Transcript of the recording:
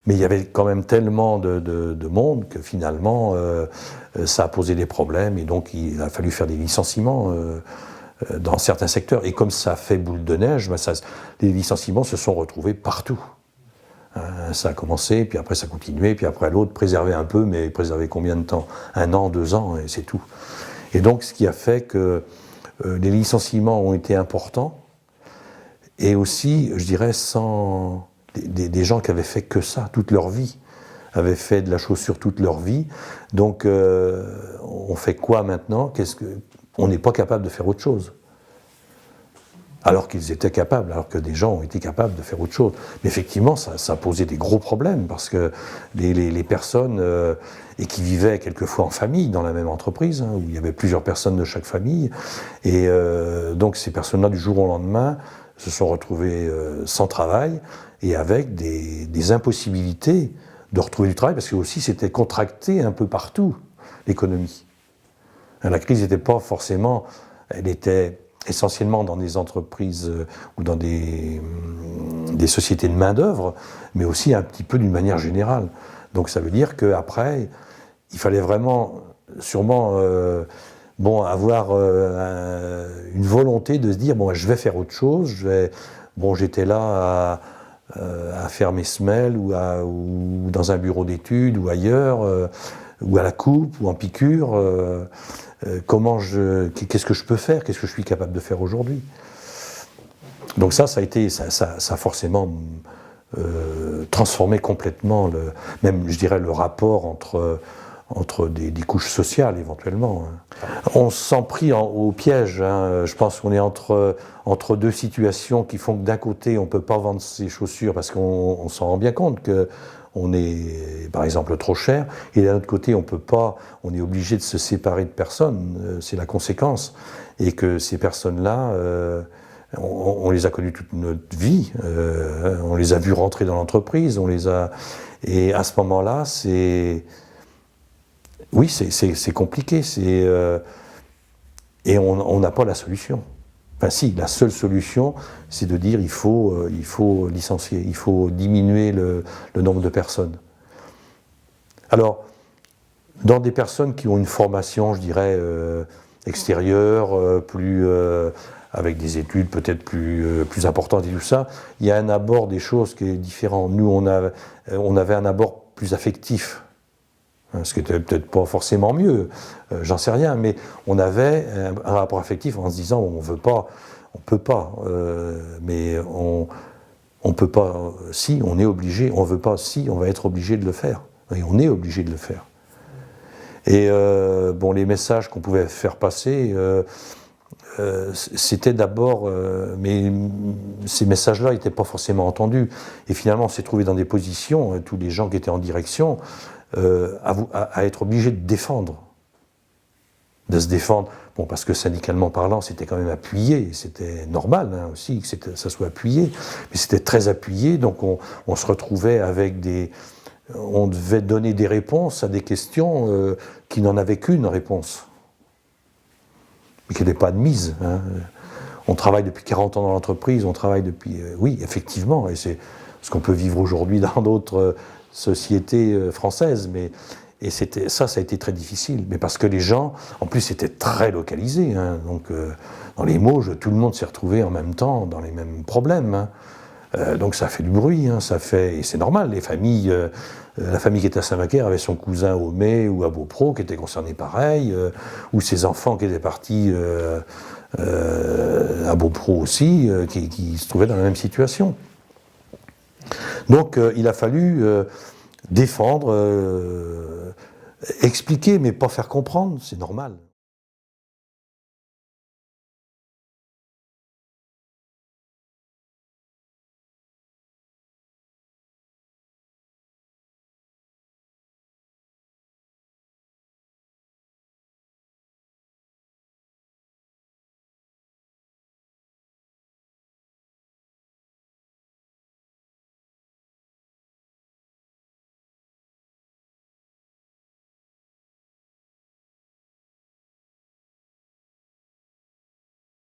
Mais il y avait quand même tellement de monde que finalement, ça a posé des problèmes et donc il a fallu faire des licenciements dans certains secteurs. Et comme ça fait boule de neige, les licenciements se sont retrouvés partout. Ça a commencé, puis après ça a continué, puis après l'autre préservait un peu, mais préservait combien de temps? 1 an, 2 ans, et c'est tout. Et donc ce qui a fait que les licenciements ont été importants, et aussi, je dirais, sans des gens qui avaient fait que ça toute leur vie, avaient fait de la chaussure toute leur vie. Donc on fait quoi maintenant? On n'est pas capable de faire autre chose. Alors qu'ils étaient capables, alors que des gens ont été capables de faire autre chose. Mais effectivement, ça posait des gros problèmes, parce que les personnes, et qui vivaient quelquefois en famille, dans la même entreprise, où il y avait plusieurs personnes de chaque famille, et donc ces personnes-là, du jour au lendemain, se sont retrouvées sans travail, et avec des impossibilités de retrouver du travail, parce que aussi c'était contracté un peu partout, l'économie. La crise n'était pas forcément... Elle était essentiellement dans des entreprises ou dans des sociétés de main-d'œuvre, mais aussi un petit peu d'une manière générale. Donc ça veut dire qu'après, il fallait vraiment, sûrement, avoir une volonté de se dire, bon, je vais faire autre chose, j'étais là à faire mes semelles ou dans un bureau d'études ou ailleurs, ou à la coupe ou en piqûre. Qu'est-ce que je peux faire? Qu'est-ce que je suis capable de faire aujourd'hui? Donc ça a forcément transformé complètement, même je dirais, le rapport entre des couches sociales éventuellement. On se sent pris au piège. Je pense qu'on est entre deux situations qui font que d'un côté on ne peut pas vendre ses chaussures parce qu'on s'en rend bien compte que on est, par exemple, trop cher, et d'un autre côté, on est obligé de se séparer de personnes, c'est la conséquence, et que ces personnes-là, on les a connues toute notre vie, on les a vus rentrer dans l'entreprise, et à ce moment-là, c'est compliqué, et on n'a pas la solution. Enfin si, la seule solution, c'est de dire il faut licencier, il faut diminuer le nombre de personnes. Alors, dans des personnes qui ont une formation, je dirais, extérieure, avec des études peut-être plus importantes et tout ça, il y a un abord des choses qui est différent. Nous, on avait un abord plus affectif, ce qui n'était peut-être pas forcément mieux, j'en sais rien, mais on avait un rapport affectif en se disant on peut pas, mais on peut pas, si, on est obligé, on veut pas, si, on va être obligé de le faire, et on est obligé de le faire. Et les messages qu'on pouvait faire passer, c'était d'abord, mais ces messages-là n'étaient pas forcément entendus, et finalement on s'est trouvé dans des positions, tous les gens qui étaient en direction, à être obligé de se défendre, parce que syndicalement parlant, c'était quand même appuyé, c'était normal aussi que ça soit appuyé, mais c'était très appuyé, donc on se retrouvait avec on devait donner des réponses à des questions qui n'en avaient qu'une réponse, mais qui n'étaient pas admises. On travaille depuis 40 ans dans l'entreprise, on travaille depuis... oui, effectivement, et c'est ce qu'on peut vivre aujourd'hui dans d'autres sociétés françaises, et ça a été très difficile, mais parce que les gens, en plus c'était très localisé, donc dans les Mauges, tout le monde s'est retrouvé en même temps dans les mêmes problèmes, donc ça fait du bruit, et c'est normal, la famille qui était à Saint-Macaire avait son cousin au Mai ou à Beaupro qui était concerné pareil, ou ses enfants qui étaient partis à Beaupro aussi, qui se trouvaient dans la même situation. Donc il a fallu défendre, expliquer, mais pas faire comprendre, c'est normal.